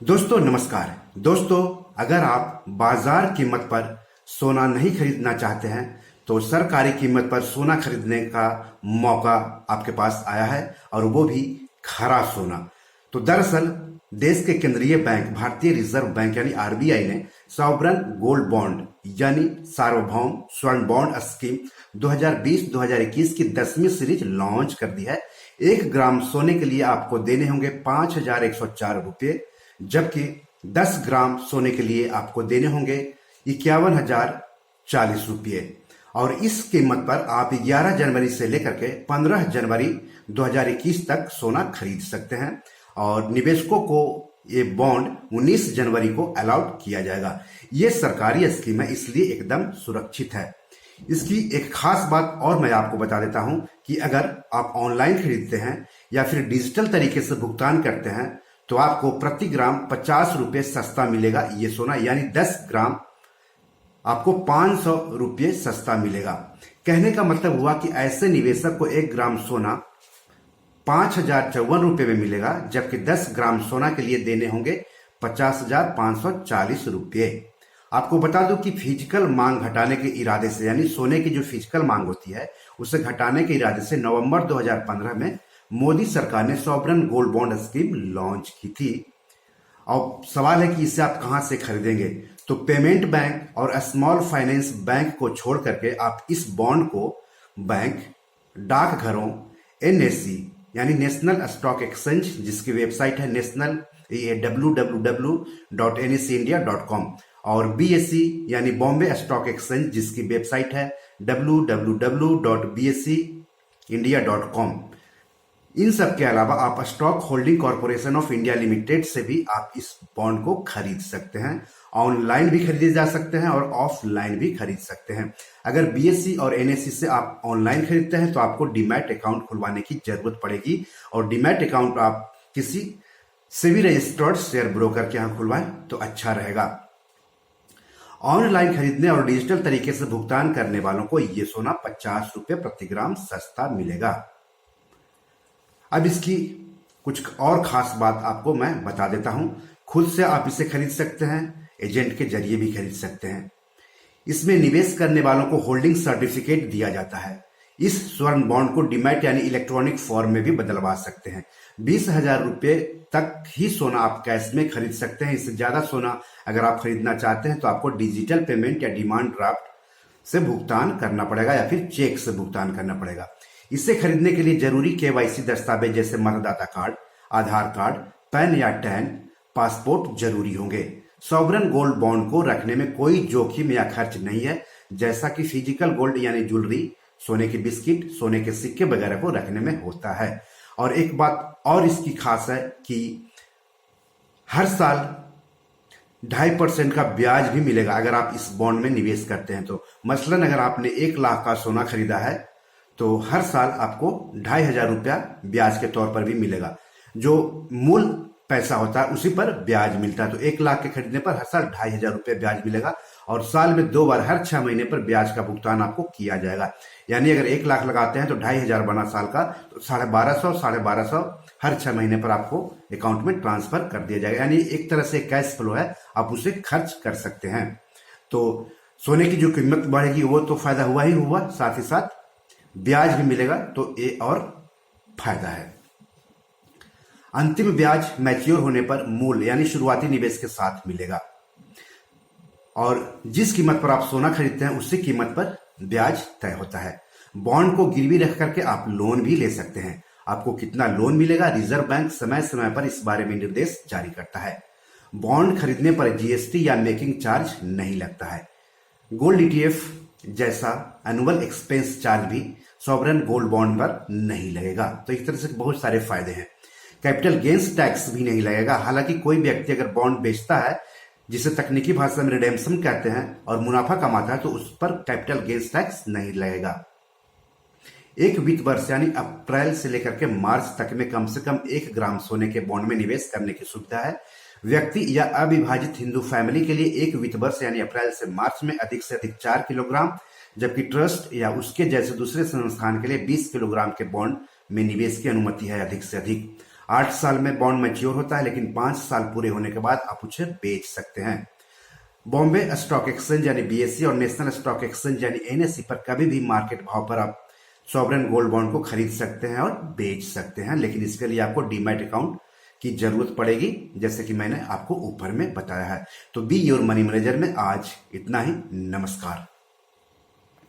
दोस्तों नमस्कार। दोस्तों, अगर आप बाजार कीमत पर सोना नहीं खरीदना चाहते हैं तो सरकारी कीमत पर सोना खरीदने का मौका आपके पास आया है, और वो भी खरा सोना। तो दरअसल देश के केंद्रीय बैंक भारतीय रिजर्व बैंक यानी आरबीआई ने सॉवरन गोल्ड बॉन्ड यानी सार्वभौम स्वर्ण बॉन्ड स्कीम 2020-2021 की 10वीं सीरीज लॉन्च कर दी है। 1 ग्राम सोने के लिए आपको देने होंगे 5,104 रुपये, जबकि 10 ग्राम सोने के लिए आपको देने होंगे 51,040 रुपये। और इस कीमत पर आप 11 जनवरी से लेकर के 15 जनवरी 2021 तक सोना खरीद सकते हैं, और निवेशकों को ये बॉन्ड 19 जनवरी को अलाउड किया जाएगा। ये सरकारी स्कीम है, इसलिए एकदम सुरक्षित है। इसकी एक खास बात और मैं आपको बता देता हूं कि अगर आप ऑनलाइन खरीदते हैं या फिर डिजिटल तरीके से भुगतान करते हैं तो आपको प्रति ग्राम 50 रुपये सस्ता मिलेगा ये सोना, यानी 10 ग्राम आपको 500 रुपये सस्ता मिलेगा। कहने का मतलब हुआ कि ऐसे निवेशक को 1 ग्राम सोना 5,054 रुपये में मिलेगा, जबकि 10 ग्राम सोना के लिए देने होंगे 50,540 रुपये। आपको बता दूं कि फिजिकल मांग घटाने के इरादे से, यानी सोने की जो फिजिकल मांग होती है उसे घटाने के इरादे से नवंबर 2015 में मोदी सरकार ने sovereign gold bond scheme launch की थी। अब सवाल है कि इसे आप कहां से खरीदेंगे? तो पेमेंट बैंक और स्मॉल फाइनेंस बैंक को छोड़ करके आप इस बॉन्ड को बैंक, डाकघरों, एनएससी यानी नेशनल स्टॉक एक्सचेंज जिसकी वेबसाइट है नेशनल www.nseindia.com, और बीएसई यानी बॉम्बे स्टॉक एक्सचेंज जिसकी वेबसाइट है www.bseindia.com। इन सब के अलावा आप stock holding corporation of India limited से भी आप इस बॉन्ड को खरीद सकते हैं। ऑनलाइन भी खरीदे जा सकते हैं और ऑफलाइन भी खरीद सकते हैं। अगर बीएसई और एनएससी से आप ऑनलाइन खरीदते हैं तो आपको डीमैट अकाउंट खुलवाने की जरूरत पड़ेगी, और डीमैट अकाउंट आप किसी सेबी रजिस्टर्ड शेयर ब्रोकर के यहां खुलवाएं तो अच्छा रहेगा। ऑनलाइन खरीदने और डिजिटल तरीके से भुगतान करने वालों को ये सोना 50 रुपये प्रति ग्राम सस्ता मिलेगा। अब इसकी कुछ और खास बात आपको मैं बता देता हूं। खुद से आप इसे खरीद सकते हैं, एजेंट के जरिए भी खरीद सकते हैं। इसमें निवेश करने वालों को होल्डिंग सर्टिफिकेट दिया जाता है। इस स्वर्ण बॉन्ड को डीमैट यानी इलेक्ट्रॉनिक फॉर्म में भी बदलवा सकते हैं। 20,000 रुपये तक ही सोना आप कैश में खरीद सकते हैं। इससे ज्यादा सोना अगर आप खरीदना चाहते हैं तो आपको डिजिटल पेमेंट या डिमांड ड्राफ्ट से भुगतान करना पड़ेगा या फिर चेक से भुगतान करना पड़ेगा। इसे खरीदने के लिए जरूरी केवाईसी दस्तावेज जैसे मतदाता कार्ड, आधार कार्ड, पैन या टैन, पासपोर्ट जरूरी होंगे। सॉवरन गोल्ड बॉन्ड को रखने में कोई जोखिम या खर्च नहीं है, जैसा कि फिजिकल गोल्ड यानी ज्वेलरी, सोने के बिस्किट, सोने के सिक्के वगैरह को रखने में होता है। और एक बात और इसकी खास है कि हर साल 2.5% का ब्याज भी मिलेगा अगर आप इस बॉन्ड में निवेश करते हैं तो। मसलन अगर आपने 1 लाख का सोना खरीदा है तो हर साल आपको 2,500 रुपया ब्याज के तौर पर भी मिलेगा। जो मूल पैसा होता है उसी पर ब्याज मिलता है। तो 1 लाख के खरीदने पर हर साल 2,500 रुपये ब्याज मिलेगा, और साल में 2 बार हर 6 महीने पर ब्याज का भुगतान आपको किया जाएगा। यानी अगर 1 लाख लगाते हैं तो 2,500 बना साल का, तो 1,250 हर 6 महीने पर आपको अकाउंट में ट्रांसफर कर दिया जाएगा। यानी एक तरह से कैश फ्लो है, आप उसे खर्च कर सकते हैं। तो सोने की जो कीमत बढ़ेगी वो तो फायदा हुआ ही हुआ, साथ ही साथ ब्याज भी मिलेगा, तो ये और फायदा है। अंतिम ब्याज मैच्योर होने पर मूल यानी शुरुआती निवेश के साथ मिलेगा, और जिस कीमत पर आप सोना खरीदते हैं उसी कीमत पर ब्याज तय होता है। बॉन्ड को गिरवी रख करके आप लोन भी ले सकते हैं। आपको कितना लोन मिलेगा, रिजर्व बैंक समय समय पर इस बारे में निर्देश जारी करता है। बॉन्ड खरीदने पर जीएसटी या मेकिंग चार्ज नहीं लगता है। गोल्ड ईटीएफ जैसा एनुअल एक्सपेंस चार्ज भी सॉवरन गोल्ड बॉन्ड पर नहीं लगेगा। तो इस तरह से बहुत सारे फायदे हैं। कैपिटल गेन्स टैक्स भी नहीं लगेगा। हालांकि कोई व्यक्ति अगर बॉन्ड बेचता है, जिसे तकनीकी भाषा में रिडेम्पशन कहते हैं, और मुनाफा कमाता है तो उस पर कैपिटल गेन्स टैक्स नहीं लगेगा। एक वित्त वर्ष यानी अप्रैल से लेकर के मार्च तक में कम से कम 1 ग्राम सोने के बॉन्ड में निवेश करने की सुविधा है। व्यक्ति या अविभाजित हिंदू फैमिली के लिए एक वित्त वर्ष यानी अप्रैल से मार्च में अधिक से अधिक 4 किलोग्राम, जबकि ट्रस्ट या उसके जैसे दूसरे संस्थान के लिए 20 किलोग्राम के बॉन्ड में निवेश की अनुमति है अधिक से अधिक। 8 साल में बॉन्ड मैच्योर होता है, लेकिन 5 साल पूरे होने के बाद आप उसे बेच सकते हैं। बॉम्बे स्टॉक एक्सचेंज यानी बीएसई और नेशनल स्टॉक एक्सचेंज यानी एनएसई पर कभी भी मार्केट भाव पर आप सॉवरेन गोल्ड बॉन्ड को खरीद सकते हैं और बेच सकते हैं, लेकिन इसके लिए आपको डीमैट अकाउंट की जरूरत पड़ेगी, जैसे कि मैंने आपको ऊपर में बताया है। तो बी योर मनी मैनेजर में आज इतना ही। नमस्कार।